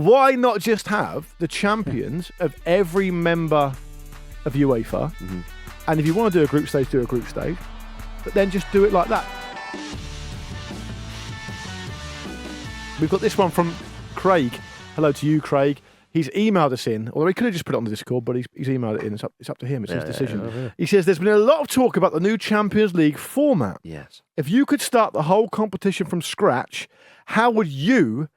Why not just have the champions of every member of UEFA? Mm-hmm. And if you want to do a group stage, do a group stage. But then just do it like that. We've got this one from Craig. Hello to you, Craig. He's emailed us in, although he could have just put it on the Discord, but he's emailed it in. It's up to him. It's his decision. Yeah. He says, there's been a lot of talk about the new Champions League format. Yes. If you could start the whole competition from scratch, how would you,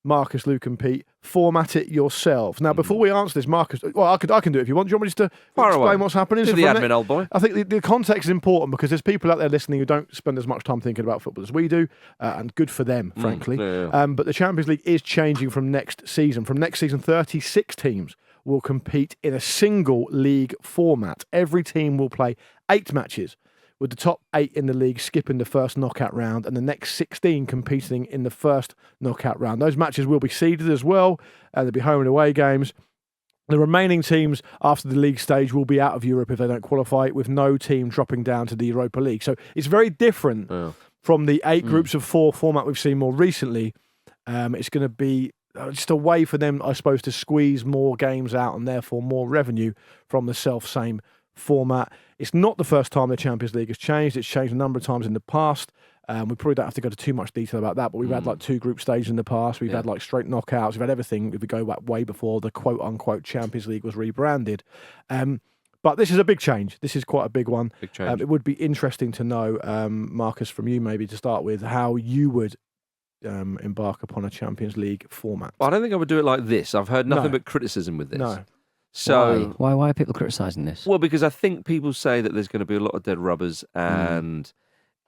Marcus, Luke and Pete, format it yourselves? Now, before we answer this, Marcus, well, I can do it if you want. Do you want me just to explain what's happening? Do the admin, old boy. I think the context is important because there's people out there listening who don't spend as much time thinking about football as we do, and good for them, frankly. But the Champions League is changing from next season. From next season, 36 teams will compete in a single league format. Every team will play 8 matches, with the top 8 in the league skipping the first knockout round and the next 16 competing in the first knockout round. Those matches will be seeded as well. There'll be home and away games. The remaining teams after the league stage will be out of Europe if they don't qualify, with no team dropping down to the Europa League. So it's very different from the 8 groups of 4 format we've seen more recently. It's going to be just a way for them, I suppose, to squeeze more games out and therefore more revenue from the self-same format. It's not the first time the Champions League has changed. It's changed a number of times in the past. We probably don't have to go to too much detail about that, but we've had like 2 group stages in the past. We've had like straight knockouts. We've had everything if we go back way before the quote-unquote Champions League was rebranded. But this is a big change. This is quite a big one. Big change. It would be interesting to know, Marcus, from you maybe to start with, how you would embark upon a Champions League format. Well, I don't think I would do it like this. I've heard nothing but criticism with this. No. So why are people criticising this? Well, because I think people say that there's going to be a lot of dead rubbers and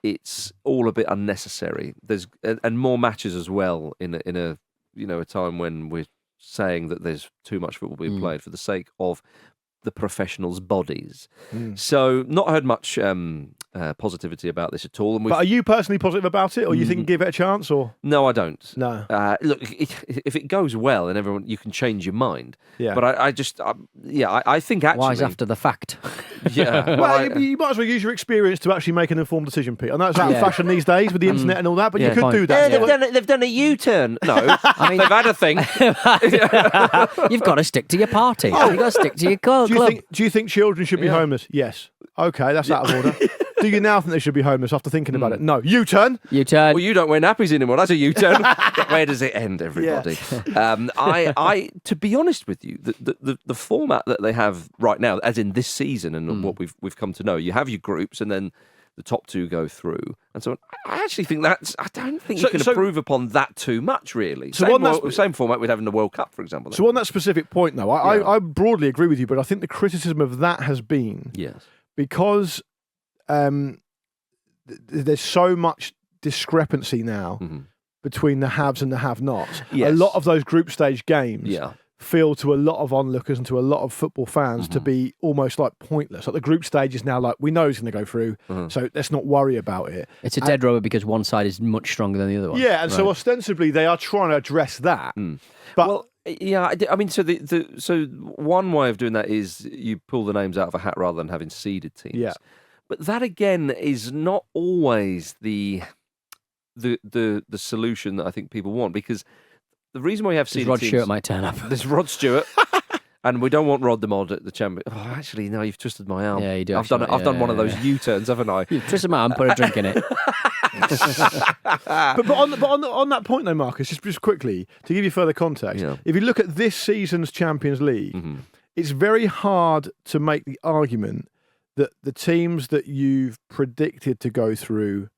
it's all a bit unnecessary. There's and more matches as well in a time when we're saying that there's too much football being played for the sake of the professionals' bodies. So not heard much positivity about this at all. But are you personally positive about it, or you think give it a chance? Or no, I don't. No. Look, if it goes well and everyone, you can change your mind. Yeah. But I think actually. Why is after the fact? Yeah. Well, you might as well use your experience to actually make an informed decision, Pete. I know it's out of fashion these days with the internet and all that, but you could do that. They've done a U-turn. No, I mean, they've had a thing. You've got to stick to your party. You've got to stick to your club. Do you think children should be homeless? Yes. Okay, that's out of order. Do you now think they should be homeless after thinking about it? No. U-turn. U-turn. Well, you don't wear nappies anymore. That's a U-turn. Where does it end, everybody? Yeah. I, to be honest with you, the format that they have right now, as in this season and what we've come to know, you have your groups and then the top 2 go through. And so I actually think I don't think you can improve upon that too much, really. So same format we'd have in the World Cup, for example. So on that specific point, though, I broadly agree with you, but I think the criticism of that has been because there's so much discrepancy now between the haves and the have-nots. Yes. A lot of those group stage games feel to a lot of onlookers and to a lot of football fans to be almost like pointless. Like the group stage is now like, we know it's going to go through, so let's not worry about it. It's a dead rubber because one side is much stronger than the other one. Yeah, and so ostensibly they are trying to address that. But well, yeah, I mean, so one way of doing that is you pull the names out of a hat rather than having seeded teams. Yeah. But that again is not always the solution that I think people want, because the reason why you have seeded Rod teams... Stewart might turn up. There's Rod Stewart. And we don't want Rod the Mod at the champion. Oh, actually, no, you've twisted my arm. Yeah, you do. I've done one of those U-turns, haven't I? You've twisted my arm, put a drink in it. but on that point though, Marcus, just quickly, to give you further context, if you look at this season's Champions League, it's very hard to make the argument that the teams that you've predicted to go through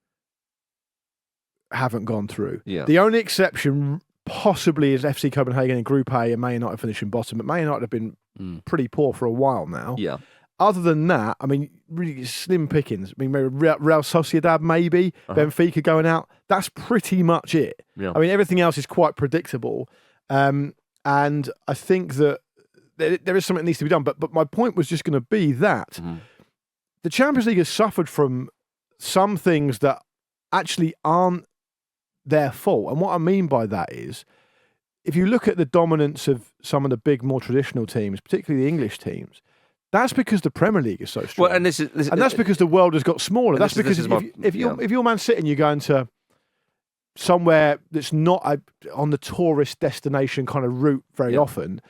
haven't gone through. Yeah. The only exception possibly is FC Copenhagen in Group A and Man United finishing bottom, but Man United have been pretty poor for a while now. Yeah. Other than that, I mean, really slim pickings. I mean, maybe Real Sociedad, maybe Benfica going out. That's pretty much it. Yeah. I mean, everything else is quite predictable, and I think that there is something that needs to be done. But my point was just going to be that the Champions League has suffered from some things that actually aren't their fault. And what I mean by that is, if you look at the dominance of some of the big, more traditional teams, particularly the English teams, that's because the Premier League is so strong. Well, and that's because the world has got smaller. That's because if you're Man City and you're going to somewhere that's not on the tourist destination kind of route very often.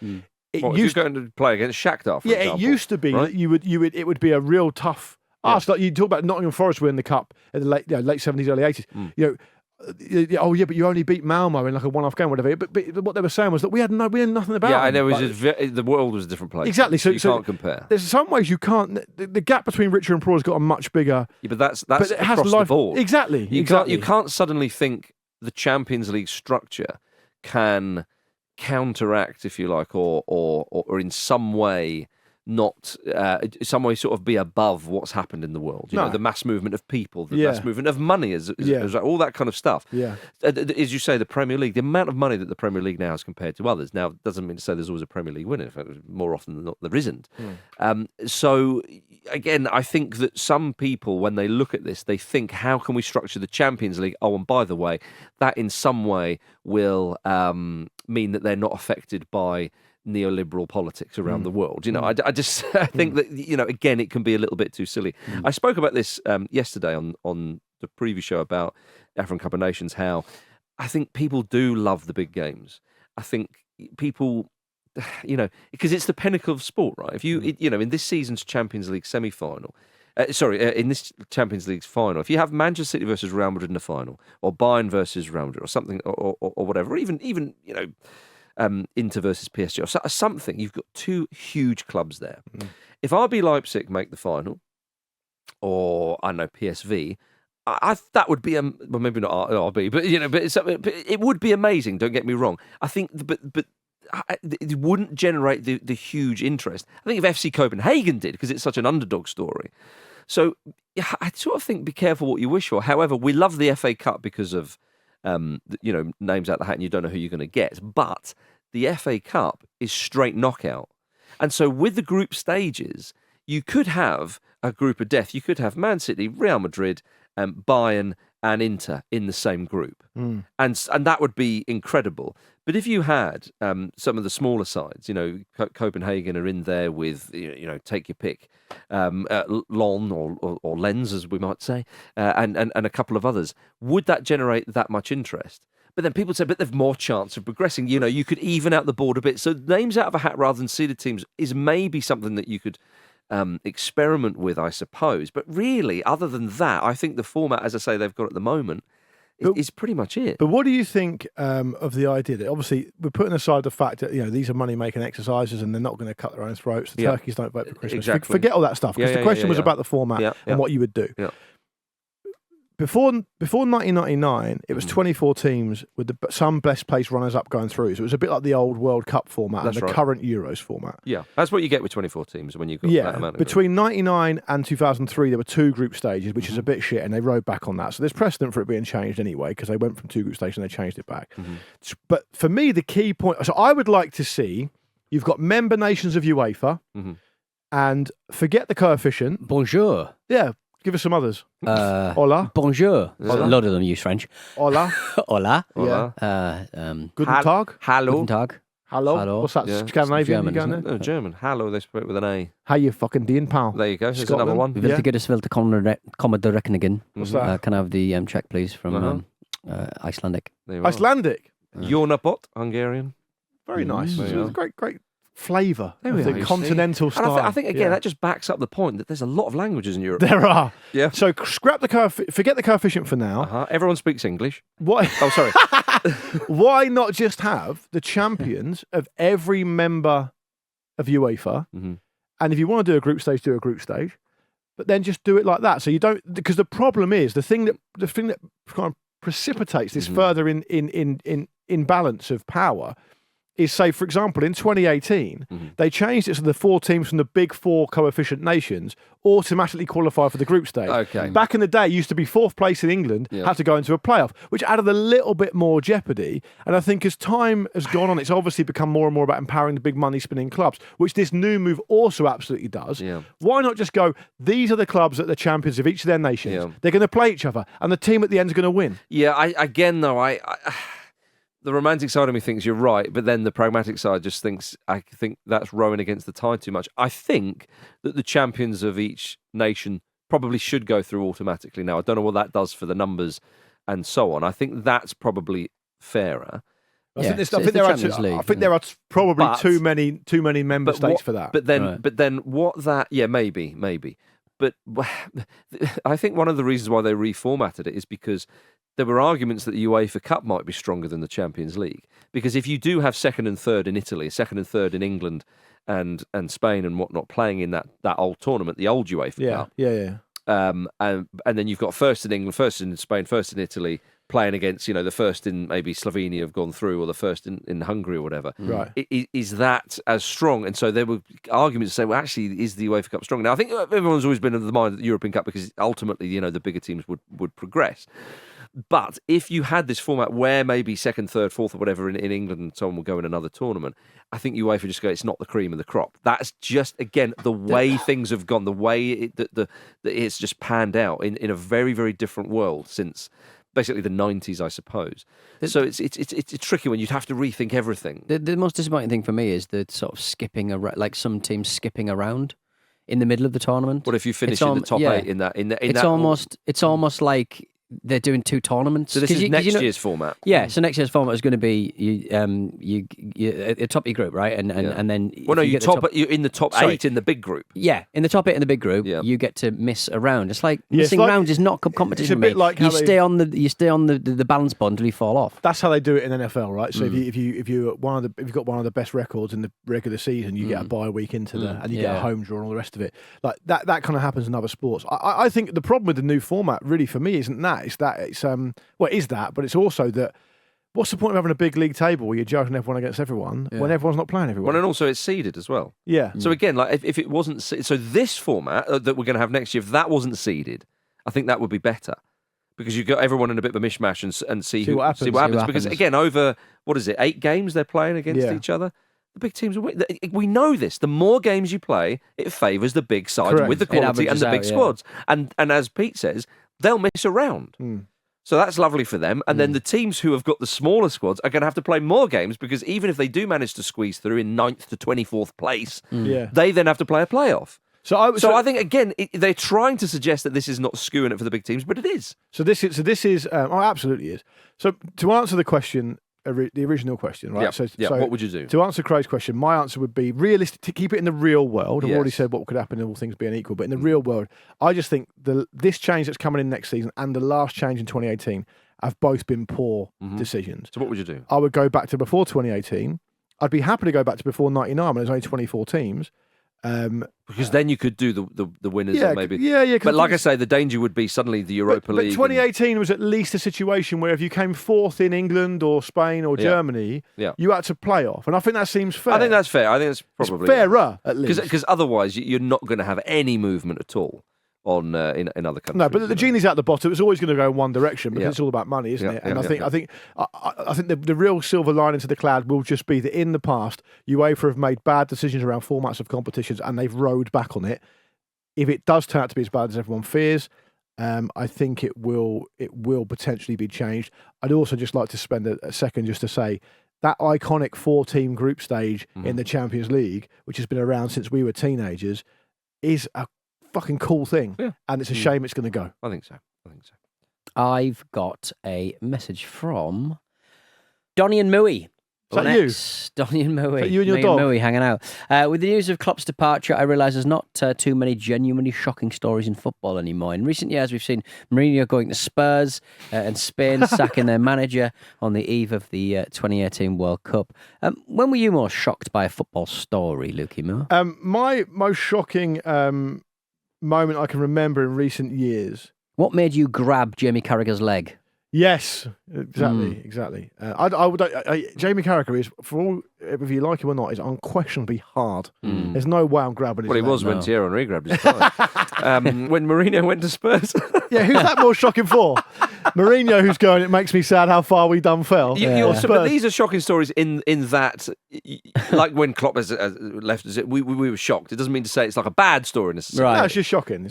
If you're going to play against Shakhtar, for example, it used to be that it would be a real tough ask. Like you talk about Nottingham Forest winning the cup in the late 70s, early 80s. But you only beat Malmo in like a one-off game, or whatever. But what they were saying was that we had nothing about. Yeah, them. The world was a different place. Exactly. So you can't compare. There's some ways you can't. The gap between richer and poor has got a much bigger. Yeah, but that's across the board. Exactly. You can't suddenly think the Champions League structure can counteract, if you like, or in some way some way sort of be above what's happened in the world. You know, the mass movement of people, the mass movement of money, as all that kind of stuff. Yeah. As you say, the Premier League, the amount of money that the Premier League now has compared to others. Now, doesn't mean to say there's always a Premier League winner. In fact, more often than not, there isn't. So, again, I think that some people, when they look at this, they think, how can we structure the Champions League? Oh, and by the way, that in some way will mean that they're not affected by neoliberal politics around the world. You know, I just think that, again, it can be a little bit too silly. I spoke about this yesterday on the preview show about African Cup of Nations, how I think people do love the big games. I think people, because it's the pinnacle of sport, right? If you, in this season's Champions League semi-final, in this Champions League's final, if you have Manchester City versus Real Madrid in the final, or Bayern versus Real Madrid, or something, or whatever, or even Inter versus PSG or something. You've got two huge clubs there. If RB Leipzig make the final, or I don't know, PSV, that would be well, maybe not RB, but it would be amazing. Don't get me wrong. I think, but it wouldn't generate the huge interest. I think if FC Copenhagen did, because it's such an underdog story. So I sort of think, be careful what you wish for. However, we love the FA Cup because of names out the hat and you don't know who you're going to get. But the FA Cup is straight knockout. And so with the group stages, you could have a group of death. You could have Man City, Real Madrid, Bayern and Inter in the same group. And that would be incredible. But if you had some of the smaller sides, Copenhagen are in there with, take your pick, Lon or Lens, as we might say, and a couple of others, would that generate that much interest? But then people say, but they've more chance of progressing. You could even out the board a bit. So names out of a hat rather than seeded teams is maybe something that you could experiment with, I suppose. But really, other than that, I think the format, as I say, they've got at the moment, is pretty much it. But what do you think of the idea that, obviously, we're putting aside the fact that these are money-making exercises and they're not going to cut their own throats. The turkeys don't vote for Christmas. Exactly. Forget all that stuff, because the question was about the format and what you would do. Yeah. Before 1999, it was 24 teams with some best placed runners-up going through. So it was a bit like the old World Cup format and the current Euros format. Yeah, that's what you get with 24 teams when you've got that amount of between 99 and 2003, there were 2 group stages, which is a bit shit, and they rode back on that. So there's precedent for it being changed anyway, because they went from 2 group stages and they changed it back. But for me, the key point... So I would like to see, you've got member nations of UEFA, and forget the coefficient. Bonjour. Yeah. Give us some others. Hola. Bonjour. Hola. A lot of them use French. Hola. Hola. Yeah. Guten Tag. Hallo. Guten Tag. Hello. What's that? Yeah. Scandinavian? German, you going No, German. Hallo, they spell it with an A. How you fucking doing, pal? There you go. There's Scotland. another one. Vi vill det väl komma direkt again. What's that? Can I have the check, please, from Icelandic? Icelandic. Jornapot, Hungarian. Very nice. There you It's great flavour There of we the are, you continental see. style. And I think again, that just backs up the point that there's a lot of languages in Europe. There are. Yeah. So scrap the forget the coefficient for now. Everyone speaks English. Why? Oh, sorry. Why not just have the champions of every member of UEFA? And if you want to do a group stage, do a group stage. But then just do it like that. So you don't, because the problem is the thing that kind of precipitates this further in balance of power is, say, for example, in 2018, they changed it so the 4 teams from the big 4 coefficient nations automatically qualify for the group stage. Okay. Back in the day, it used to be 4th place in England, had to go into a playoff, which added a little bit more jeopardy. And I think as time has gone on, it's obviously become more and more about empowering the big money-spinning clubs, which this new move also absolutely does. Yeah. Why not just go, these are the clubs that are the champions of each of their nations. Yeah. They're going to play each other, and the team at the end is going to win. Yeah, the romantic side of me thinks you're right, but then the pragmatic side just thinks, I think that's rowing against the tide too much. I think that the champions of each nation probably should go through automatically now. I don't know what that does for the numbers and so on. I think that's probably fairer. I think there are probably too many member states for that. But then what that? Yeah, maybe. But I think one of the reasons why they reformatted it is because there were arguments that the UEFA Cup might be stronger than the Champions League. Because if you do have second and third in Italy, second and third in England and Spain and whatnot playing in that old tournament, the old UEFA Cup. And then you've got first in England, first in Spain, first in Italy, playing against, the first in maybe Slovenia have gone through, or the first in Hungary or whatever. Right. Is that as strong? And so there were arguments to say, well, actually, is the UEFA Cup strong? Now, I think everyone's always been of the mind of the European Cup because ultimately, the bigger teams would progress. But if you had this format where maybe second, third, fourth, or whatever in England and someone will go in another tournament, I think UEFA just go, it's not the cream of the crop. That's just, again, the way things have gone, the way that it's just panned out in a very, very different world since basically the 90s, I suppose. So it's tricky when you'd have to rethink everything. The most disappointing thing for me is the sort of skipping around, like some teams skipping around in the middle of the tournament. What if you finish in the top 8 in that? It's almost like they're doing two tournaments. So this is next year's format. Yeah, so next year's format is going to be you at the top of your group, right? And then you're in the top 8 in the big group. Yeah, in the top 8 in the big group, you get to miss a round. It's like missing rounds is not competition. It's a bit like you stay on the balance bond until you fall off. That's how they do it in NFL, right? So if you've got one of the best records in the regular season, you get a bye week into and you get a home draw and all the rest of it. Like that kind of happens in other sports. I think the problem with the new format, really, for me, isn't that. It is that, but it's also that. What's the point of having a big league table where you're judging everyone against everyone when everyone's not playing everyone? Well, and also it's seeded as well. Yeah. So again, like if it wasn't, so this format that we're going to have next year, if that wasn't seeded, I think that would be better because you got everyone in a bit of a mishmash and see what happens. Because again, over 8 games they're playing against each other. The big teams will win. We know this. The more games you play, it favours the big side with the quality and the big squads. And as Pete says, they'll miss a round. So that's lovely for them. And then the teams who have got the smaller squads are going to have to play more games because even if they do manage to squeeze through in 9th to 24th place, they then have to play a playoff. So I think, again, they're trying to suggest that this is not skewing it for the big teams, but it is. So this is absolutely is. So to answer the question, the original question, right? So what would you do? To answer Craig's question, my answer would be realistic, to keep it in the real world. I've already said what could happen in all things being equal, but in the real world, I just think this change that's coming in next season and the last change in 2018 have both been poor decisions. So what would you do? I would go back to before 2018. I'd be happy to go back to before 99 when there's only 24 teams. Because then you could do the winners maybe. Yeah. But like I say, the danger would be suddenly the Europa League. But 2018 was at least a situation where if you came 4th in England or Spain or Germany, you had to play off. And I think that seems fair. I think that's fair. I think it's probably fairer, at least. Because otherwise you're not going to have any movement at all on in other countries. No, but the genie's out the bottle. It's always going to go in one direction because it's all about money, isn't it? And I think the real silver lining to the cloud will just be that in the past, UEFA have made bad decisions around formats of competitions and they've rode back on it. If it does turn out to be as bad as everyone fears, I think it will potentially be changed. I'd also just like to spend a second just to say that iconic 4-team group stage in the Champions League, which has been around since we were teenagers, is a fucking cool thing, and it's a shame it's going to go. I think so. I've got a message from Donnie and Mooey. Is that you? Donnie and Mooey. Is that you and your dog? Mooey hanging out. With the news of Klopp's departure, I realise there's not too many genuinely shocking stories in football anymore. In recent years, we've seen Mourinho going to Spurs and Spain sacking their manager on the eve of the 2018 World Cup. When were you most shocked by a football story, Lukey Moore? My most shocking moment I can remember in recent years. What made you grab Jamie Carragher's leg? Yes, exactly. Jamie Carragher is, for all, if you like him or not, is unquestionably hard. There's no way I'm grabbing his leg. Well, he was when Thierry Henry grabbed his thigh. When Mourinho went to Spurs. Yeah, who's that more shocking for? Mourinho, who's going, it makes me sad how far we done fell. But these are shocking stories in that, like when Klopp has left us, we were shocked. It doesn't mean to say it's like a bad story necessarily. Right. No, it's just shocking.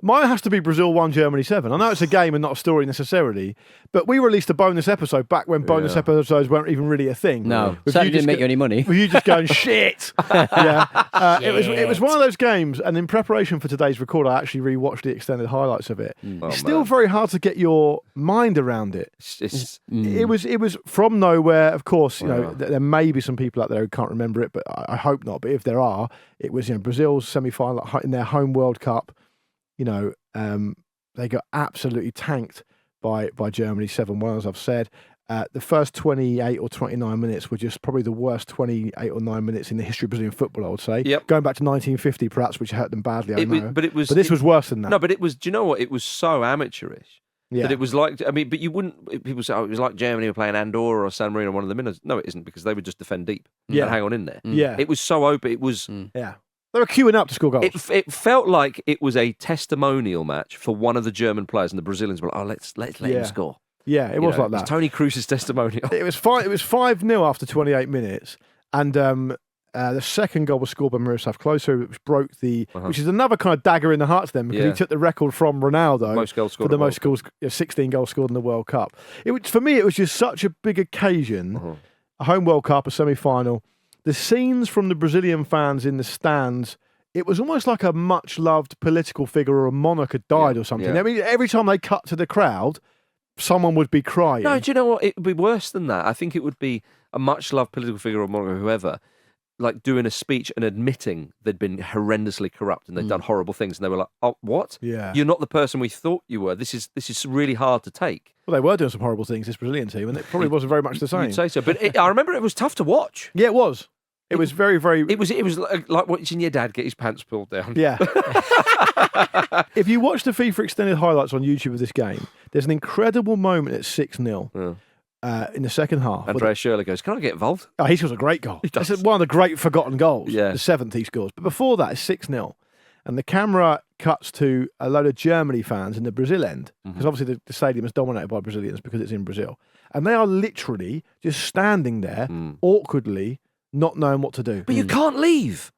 Mine has to be Brazil 1, Germany 7. I know it's a game and not a story necessarily, But we released a bonus episode back when bonus episodes weren't even really a thing. No, certainly didn't make you any money. Were you just going, shit? It was one of those games, and in preparation for today's record, I actually rewatched the extended highlights of it. It's still very hard to get your mind around it. It was from nowhere. Of course, you know, there may be some people out there who can't remember it, but I hope not. But if there are, it was, you know, Brazil's semi-final in their home World Cup. You know, they got absolutely tanked by Germany 7-1, as I've said. The first 28 or 29 minutes were just probably the worst 28 or 9 minutes in the history of Brazilian football, I would say. Yep. Going back to 1950, perhaps, which hurt them badly, I know. But this was worse than that. No, but it was, do you know what? It was so amateurish. Yeah. That it was like, I mean, but you wouldn't, people say, oh, it was like Germany were playing Andorra or San Marino, one of the minnows. No, it isn't, because they would just defend deep and hang on in there. Yeah. It was so open. It was... Yeah. They were queuing up to score goals. It felt like it was a testimonial match for one of the German players, and the Brazilians were like, oh, let's let him score. Yeah, it was like that. It was Tony Kroos's testimonial. It was 5-0 after 28 minutes, and the second goal was scored by Miroslav Klose, which broke which is another kind of dagger in the heart to them, because he took the record from Ronaldo most goals scored for the most goals, 16 goals scored in the World Cup. For me, it was just such a big occasion, a home World Cup, a semi-final. The scenes from the Brazilian fans in the stands, it was almost like a much-loved political figure or a monarch had died or something. Yeah. I mean, every time they cut to the crowd, someone would be crying. No, do you know what? It would be worse than that. I think it would be a much-loved political figure or monarch or whoever, like doing a speech and admitting they'd been horrendously corrupt and they'd done horrible things, and they were like, "Oh, what? Yeah, you're not the person we thought you were. This is really hard to take." Well, they were doing some horrible things, this Brazilian team, and it probably wasn't very much the same. You'd say so, but I remember it was tough to watch. Yeah, it was. It was very, very... It was like watching your dad get his pants pulled down. Yeah. If you watch the FIFA extended highlights on YouTube of this game, there's an incredible moment at 6-0 in the second half. Andreas Schürrle goes, "Can I get involved?" Oh, he scores a great goal. That's one of the great forgotten goals. Yeah. The 7th he scores. But before that, it's 6-0. And the camera cuts to a load of Germany fans in the Brazil end, because obviously the stadium is dominated by Brazilians because it's in Brazil. And they are literally just standing there awkwardly, not knowing what to do. But you can't leave.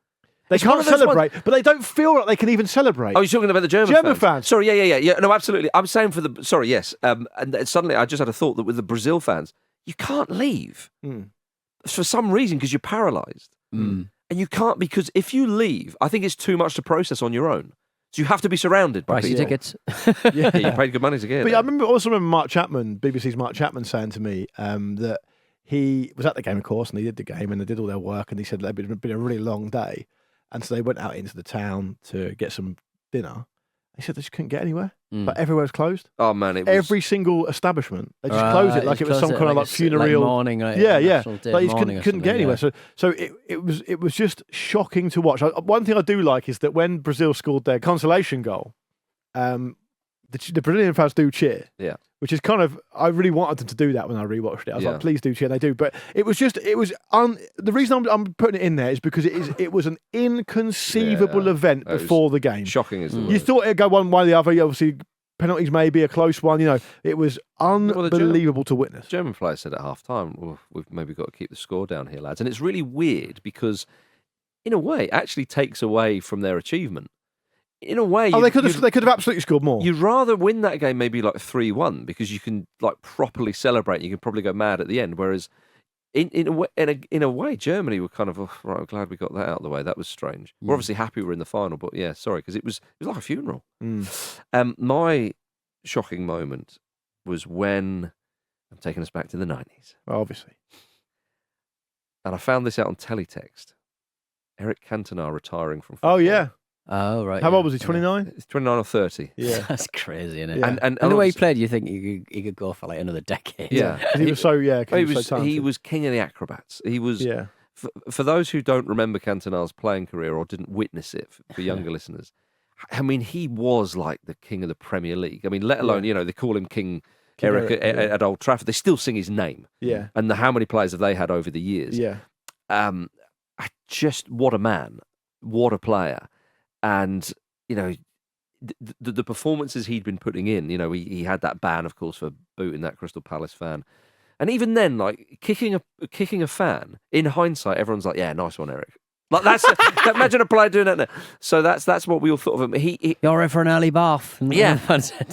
They can't celebrate, but they don't feel like they can even celebrate. Oh, you're talking about the German fans? Sorry, yeah. No, absolutely. I'm saying for the... Sorry, yes. And suddenly I just had a thought that with the Brazil fans, you can't leave for some reason because you're paralysed. And you can't, because if you leave, I think it's too much to process on your own. So you have to be surrounded by people. tickets. Yeah, you paid good money to get it. But I also remember Mark Chapman, BBC's Mark Chapman, saying to me that he was at the game, of course, and he did the game, and they did all their work, and he said it had been a really long day. And so they went out into the town to get some dinner. He said they just couldn't get anywhere. But everywhere was closed. Oh, man, it was... Every single establishment. They just closed it like it was some kind of like funereal... morning. Like yeah. Like you just couldn't get anywhere. So it was just shocking to watch. One thing I do like is that when Brazil scored their consolation goal, the Brazilian fans do cheer. Yeah. Which is kind of, I really wanted them to do that when I rewatched it. I was like, please do cheer. And they do. But it was just, the reason I'm putting it in there is because it was an inconceivable event before the game. Shocking, isn't it? You thought it'd go one way or the other. Obviously, penalties may be a close one. You know, it was unbelievable to witness. German player said at half time, well, we've maybe got to keep the score down here, lads. And it's really weird because, in a way, it actually takes away from their achievement. In a way, they could have absolutely scored more. You'd rather win that game maybe like 3-1 because you can like properly celebrate. You can probably go mad at the end. Whereas in a way, Germany were kind of right. I'm glad we got that out of the way. That was strange. We're obviously happy we're in the final, but yeah, sorry, because it was like a funeral. My shocking moment was when I'm taking us back to the 90s. Obviously, and I found this out on teletext. Erik Cantona retiring from football. Oh yeah. Oh, right. How old was he? 29? It's 29 or 30. Yeah. That's crazy, isn't it? Yeah. And the way he played, you think he could go for like another decade. Yeah. He was so talented. He was king of the acrobats. He was, for those who don't remember Cantona's playing career or didn't witness it, for younger listeners, I mean, he was like the king of the Premier League. I mean, let alone, they call him King Erik at Old Trafford. They still sing his name. Yeah. And how many players have they had over the years? Yeah. Just what a man. What a player. And, the performances he'd been putting in, he had that ban, of course, for booting that Crystal Palace fan. And even then, like, kicking a fan, in hindsight, everyone's like, yeah, nice one, Erik. Like, that's imagine a player doing that now. So that's what we all thought of him. You're in for an early bath. Yeah.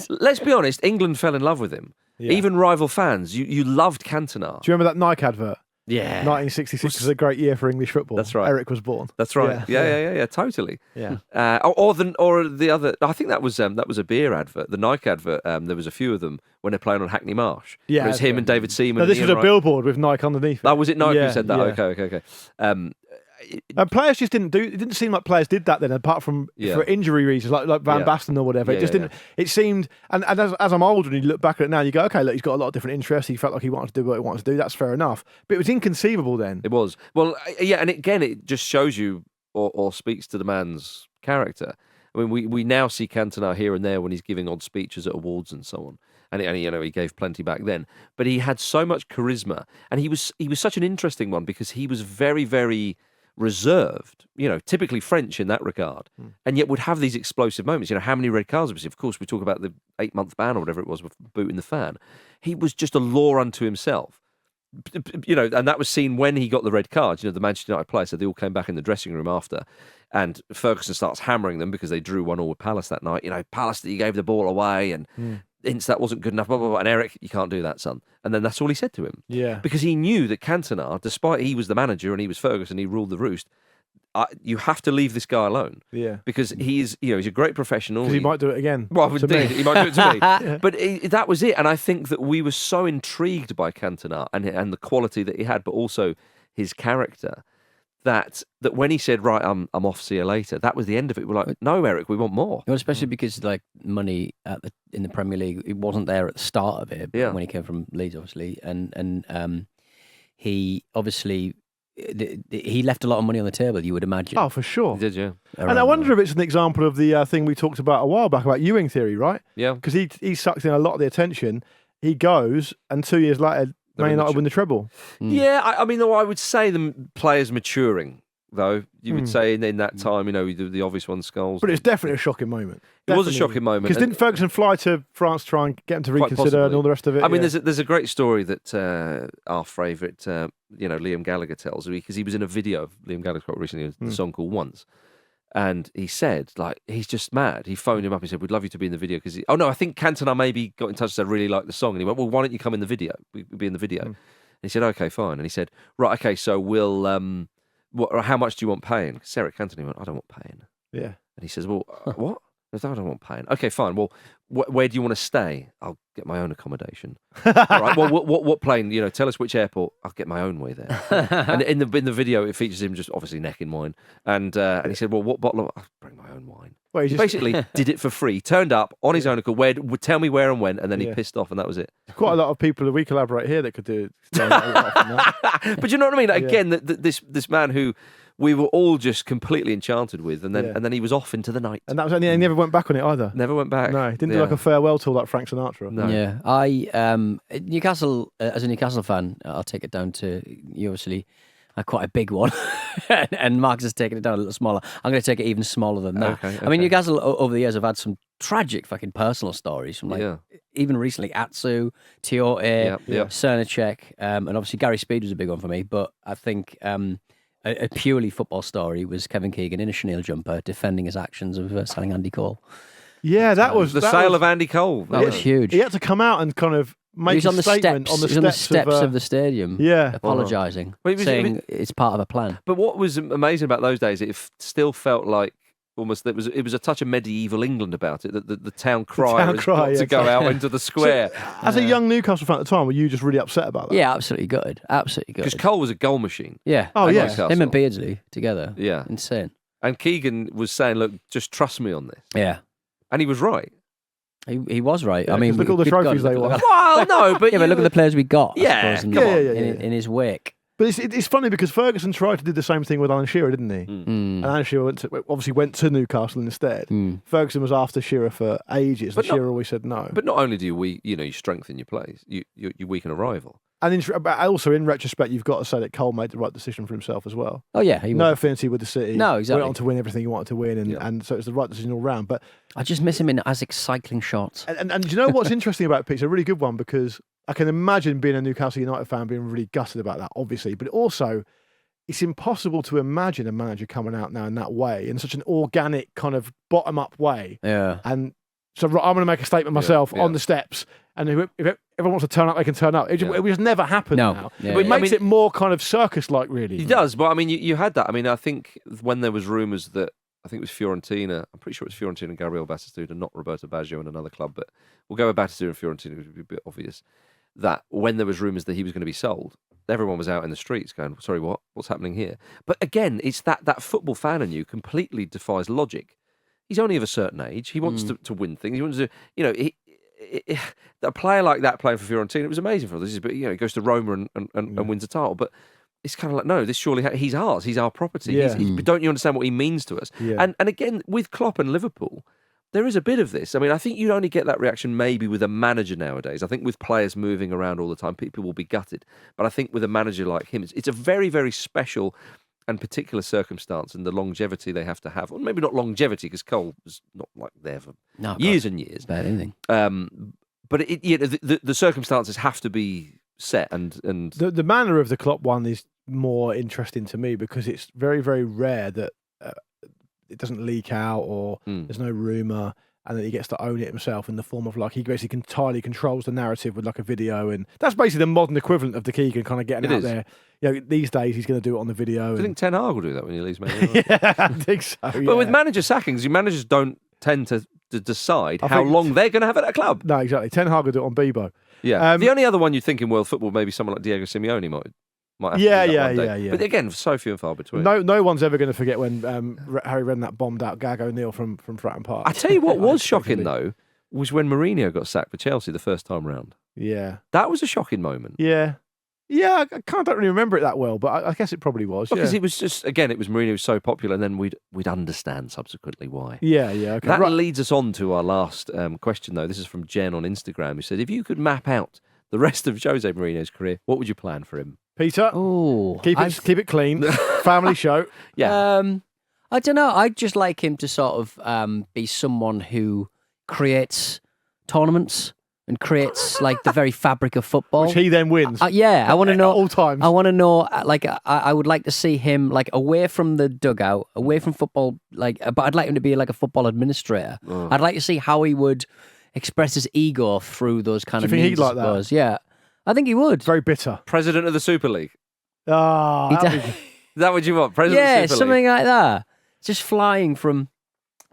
Let's be honest, England fell in love with him. Even rival fans, you loved Cantona. Do you remember that Nike advert? Yeah. 1966 was a great year for English football. That's right. Erik was born. That's right. Yeah, totally. Yeah. Or the other. I think that was a beer advert. The Nike advert. There was a few of them when they're playing on Hackney Marsh. Yeah, it was him and David Seaman. No, this was Ian a Wright. billboard with Nike underneath it. Oh, was it Nike Yeah, who said that? yeah. Okay. And players just didn't do. It didn't seem like players did that then, apart from for injury reasons, like Van Basten or whatever. It just didn't. It seemed, and as I'm older and you look back at it now, you go, okay, look, he's got a lot of different interests. He felt like he wanted to do what he wanted to do. That's fair enough. But it was inconceivable then. It was. Well, yeah, and again, it just shows you or speaks to the man's character. I mean, we now see Cantona here and there when he's giving odd speeches at awards and so on. And he gave plenty back then. But he had so much charisma, and he was such an interesting one because he was very, very reserved, typically French in that regard, and yet would have these explosive moments. How many red cards was he? Of course, we talk about the 8-month ban or whatever it was with booting the fan. He was just a law unto himself. And that was seen when he got the red card. The Manchester United players, so they all came back in the dressing room after, and Ferguson starts hammering them because they drew 1-1 with Palace that night. Palace, that you gave the ball away, and that wasn't good enough, blah, blah, blah. And Erik, you can't do that, son. And then that's all he said to him. Yeah. Because he knew that Cantona, despite he was the manager and he was Ferguson, he ruled the roost, you have to leave this guy alone. Yeah. Because he's a great professional. Because he might do it again. Well, indeed, he might do it to me. But that was it. And I think that we were so intrigued by Cantona and the quality that he had, but also his character, that when he said, right, I'm off, see you later, that was the end of it. We're like, no, Erik, we want more. Well, especially because money in the Premier League, it wasn't there at the start of it when he came from Leeds, obviously, and he obviously he left a lot of money on the table. You would imagine. Oh, for sure. He did, yeah. And I wonder if it's an example of the thing we talked about a while back about Ewing theory, right? Yeah. Because he sucked in a lot of the attention. He goes, and 2 years later, Man United win the treble. Yeah, I mean, I would say the players maturing, though. You would say in that time, the obvious one, Scholes. But it's definitely a shocking moment. It was a shocking moment. Because didn't Ferguson fly to France to try and get him to reconsider and all the rest of it? I mean, there's a great story that our favourite, Liam Gallagher tells, because he was in a video of Liam Gallagher quite recently, a song called Once. And he said, he's just mad. He phoned him up and said, we'd love you to be in the video. Because I think Cantona maybe got in touch and said, I really like the song. And he went, well, why don't you come in the video? We'll be in the video. And he said, okay, fine. And he said, right, okay, so we'll, how much do you want paying? Because Erik Cantona went, I don't want paying. Yeah. And he says, well, what? I don't want paying. Okay, fine. Well, where do you want to stay? I'll get my own accommodation. All right. Well, what plane? Tell us which airport. I'll get my own way there. And in the video, it features him just obviously necking wine. And he said, well, what bottle? I'll bring my own wine. Well, he basically did it for free. Turned up on his own accord. Tell me where and when, and then he pissed off, and that was it. Quite a lot of people that we collaborate here that could do. But you know what I mean? Again, this man who we were all just completely enchanted with, and then he was off into the night. And that was he never went back on it either. Never went back. No, he didn't do like a farewell tour like Frank Sinatra. No. Yeah, I Newcastle as a Newcastle fan, I'll take it down to you. Obviously, quite a big one, and Marcus has taken it down a little smaller. I'm going to take it even smaller than that. Okay. I mean, Newcastle over the years have had some tragic fucking personal stories from even recently Atsu, Tiote, Cernacek, and obviously Gary Speed was a big one for me. But I think a purely football story was Kevin Keegan in a chenille jumper defending his actions of selling Andy Cole. Yeah, that was the sale of Andy Cole. That was huge. He had to come out and kind of make a statement on the steps of the stadium. Yeah, apologising, saying it's part of a plan. But what was amazing about those days, it still felt like almost it was a touch of medieval England about it. The town crier to go out into the square. So, as a young Newcastle fan at the time, were you just really upset about that? Yeah, absolutely good. Because Cole was a goal machine. Yeah. Oh yeah. Newcastle. Him and Beardsley together. Yeah. Insane. And Keegan was saying, "Look, just trust me on this." Yeah. And he was right. He was right. Yeah, I mean, look at all the trophies they won. Well, no, but but look at the players we got. Yeah, in his wake. But it's funny because Ferguson tried to do the same thing with Alan Shearer, didn't he? And Alan Shearer went to Newcastle instead. Ferguson was after Shearer for ages, and Shearer always said no. But not only do you strengthen your plays, you weaken a rival. And also in retrospect, you've got to say that Cole made the right decision for himself as well. Oh yeah, no affinity with the City. No, exactly. Went on to win everything he wanted to win, and so it's the right decision all round. But I just miss him in Asics cycling shots. And do you know what's interesting about Pete? It's a really good one because I can imagine being a Newcastle United fan being really gutted about that, obviously. But also, it's impossible to imagine a manager coming out now in that way, in such an organic kind of bottom-up way. Yeah. And So I'm going to make a statement myself on the steps, and if everyone wants to turn up, they can turn up. It just never happened now. Yeah, But it makes it more kind of circus-like, really. It does, but I mean, you had that. I mean, I think when there was rumours that, I think it was Fiorentina, I'm pretty sure it was Fiorentina and Gabriel Batistuta, not Roberto Baggio and another club, but we'll go with Batistuta and Fiorentina, it would be a bit obvious, that when there was rumours that he was going to be sold, everyone was out in the streets going, sorry, what? What's happening here? But again, it's that football fan in you completely defies logic. He's only of a certain age. He wants to win things. He wants to, a player like that playing for Fiorentina, it was amazing for us. But he goes to Roma and wins a title. But it's kind of like, no, this surely he's ours. He's our property. Yeah. Don't you understand what he means to us? Yeah. And again, with Klopp and Liverpool, there is a bit of this. I mean, I think you'd only get that reaction maybe with a manager nowadays. I think with players moving around all the time, people will be gutted. But I think with a manager like him, it's a very, very special and particular circumstance, and the longevity they have to have. Well, maybe not longevity, because Cole was not like there for years and years. Bad anything. But the circumstances have to be set, and The manner of the Klopp one is more interesting to me because it's very, very rare that it doesn't leak out or there's no rumour, and that he gets to own it himself in the form of he basically entirely controls the narrative with a video, and that's basically the modern equivalent of the Keegan kind of getting out there. These days he's going to do it on the video. Do you think Ten Hag will do that when he leaves Man United? Yeah, I think so. But with manager sackings, managers don't tend to decide how long they're going to have at a club. No, exactly. Ten Hag will do it on Bebo. Yeah. The only other one you think in world football, maybe someone like Diego Simeone might have to do that one day. But again, so few and far between. No one's ever going to forget when Harry Redknapp bombed out Gag O'Neill from Fratton Park. I tell you what was shocking though was when Mourinho got sacked for Chelsea the first time round. Yeah, that was a shocking moment. Yeah, I kind of don't really remember it that well, but I guess it probably was. Because it was just, again, it was Mourinho was so popular, and then we'd understand subsequently why. Yeah, okay. That leads us on to our last question though. This is from Jen on Instagram, who said, if you could map out the rest of Jose Mourinho's career, what would you plan for him? Peter, keep it clean, family show. Yeah. I don't know. I'd just like him to sort of be someone who creates tournaments and creates the very fabric of football, which he then wins. I want to know all times. I want to know. I would like to see him away from the dugout, away from football. But I'd like him to be a football administrator. I'd like to see how he would express his ego through those kind of. Do you think means, he'd like that? Yeah, I think he would. Very bitter. President of the Super League. Is that what you want? President of the Super League? Something like that. Just flying from,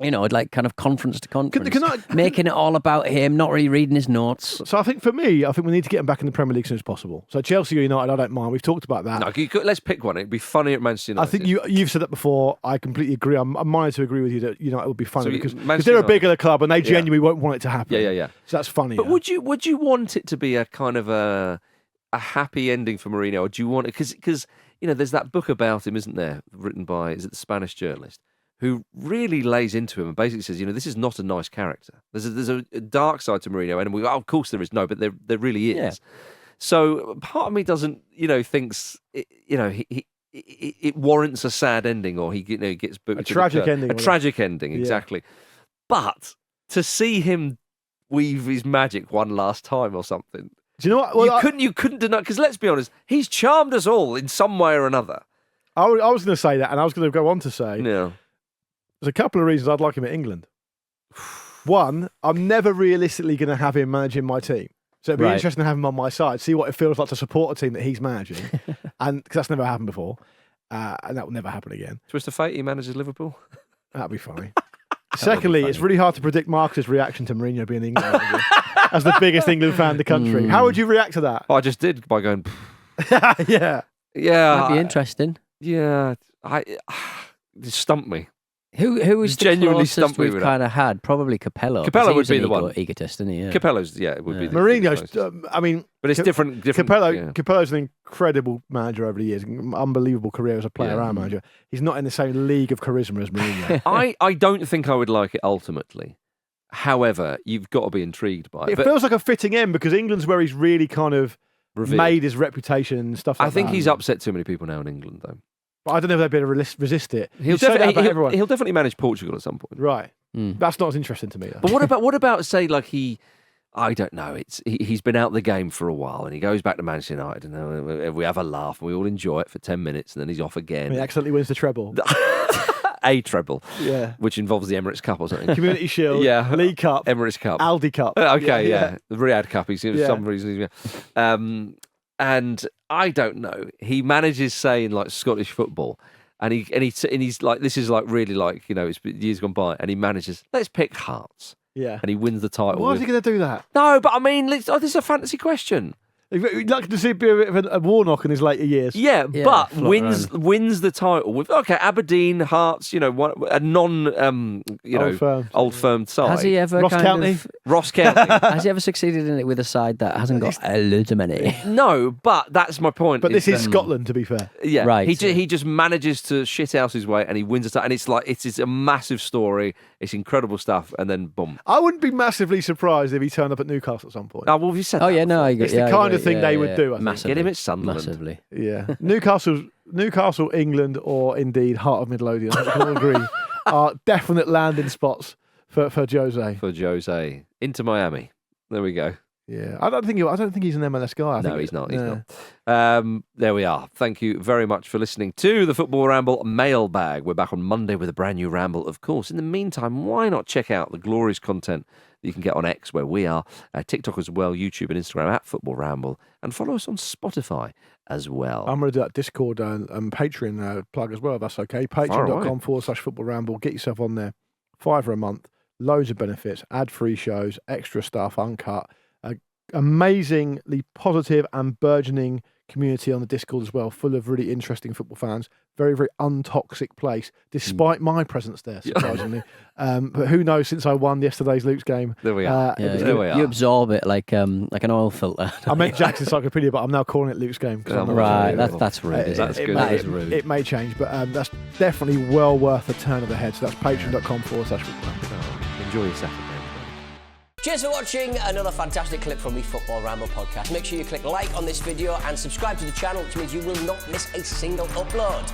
kind of conference to conference, making it all about him, not really reading his notes. So I think for me, we need to get him back in the Premier League as soon as possible. So Chelsea or United, I don't mind. We've talked about that. No, let's pick one. It'd be funny at Manchester United. I think you've said that before. I completely agree. I'm minded to agree with you that United would be funny because Manchester they're a bigger club and they genuinely won't want it to happen. Yeah. So that's funny. But would you want it to be a kind of a happy ending for Mourinho, or do you want it because there's that book about him, isn't there, written by the Spanish journalist who really lays into him and basically says, this is not a nice character. There's a dark side to Mourinho, and of course there is. No, but there really is. Yeah. So part of me doesn't, thinks, it warrants a sad ending, or he gets booted. A tragic ending. A tragic ending, exactly. But to see him weave his magic one last time or something. Do you know what? Well, you couldn't deny, because let's be honest, he's charmed us all in some way or another. I was going to say that, and I was going to go on to say, there's a couple of reasons I'd like him at England. One, I'm never realistically going to have him managing my team. So it'd be interesting to have him on my side, see what it feels like to support a team that he's managing, and because that's never happened before, and that will never happen again. Twist of fate, he manages Liverpool. That'd be funny. Secondly, it's really hard to predict Marcus's reaction to Mourinho being England as the biggest England fan in the country. How would you react to that? I just did by going. Yeah. That'd be interesting. Yeah, it stumped me. Who was the genuinely closest we've kind of had? Probably Capello. Capello would be the one. Egotist, isn't he? Yeah. Capello's, it would be. Mourinho's, but it's different. Capello's an incredible manager over the years. Unbelievable career as a player and manager. He's not in the same league of charisma as Mourinho. I don't think I would like it ultimately. However, you've got to be intrigued by it. It feels like a fitting end because England's where he's really kind of made his reputation and stuff like that. I think he's upset too many people now in England, though. But I don't know if they'd be able to resist it. He'll definitely manage Portugal at some point. Right. That's not as interesting to me, though. But what about say I don't know. He's been out the game for a while, and he goes back to Manchester United, and we have a laugh, and we all enjoy it for 10 minutes, and then he's off again. And he accidentally wins the treble. a treble, Yeah. which involves the Emirates Cup or something. Community Shield, Yeah. League Cup, Emirates Cup. Aldi Cup. Okay, yeah. The Riyadh Cup. He's for Yeah. some reason. And I don't know. He manages, say, in like Scottish football, and he's like, this is like really like, you know, it's years gone by, and he manages. Let's pick Hearts, Yeah. and he wins the title. Why is he going to do that? No, but I mean, this is a fantasy question. He'd like to see a bit of a Warnock in his later years. Yeah, Yeah, but float wins the title with Aberdeen, Hearts, you know, a non old firm side. Has he ever Ross County? Ross County? Has he ever succeeded in it with a side that hasn't got a load of money? No, but that's my point. But this is Scotland, to be fair. Yeah, Right. He just manages to shit out his way, and he wins it. And it's like it's a massive story. It's incredible stuff, and then boom. I wouldn't be massively surprised if he turned up at Newcastle at some point. Oh, well, you said Oh that yeah, no, I It's the kind of thing they would do, I think. Massively. Get him at Sunderland. Massively. Yeah. Newcastle, England, or indeed Heart of Midlothian, I can all agree, are definite landing spots for Jose. For Jose into Miami. There we go. Yeah. I don't think he's an MLS guy. I No, think he's not. He's not. There we are. Thank you very much for listening to the Football Ramble Mailbag. We're back on Monday with a brand new ramble, of course. In the meantime, why not check out the glorious content that you can get on X, where we are, TikTok as well, YouTube and Instagram at Football Ramble, and follow us on Spotify as well. I'm going to do that Discord and Patreon plug as well, if that's okay. Patreon.com/Football Ramble. Get yourself on there. $5 a month. Loads of benefits. Ad-free shows. Extra stuff. Uncut. Amazingly positive and burgeoning community on the Discord as well, full of really interesting football fans. Very, very untoxic place, despite my presence there, surprisingly. But who knows, since I won yesterday's Luke's game. There we are. There we are. You absorb it like an oil filter. I meant Jack's Encyclopedia, but I'm now calling it Luke's game. Right, that's rude. That's good. That is rude. It may change, but that's definitely well worth a turn of the head. So that's patreon.com/football. Enjoy your Saturday. Cheers for watching another fantastic clip from the Football Ramble podcast. Make sure you click like on this video and subscribe to the channel, which means you will not miss a single upload.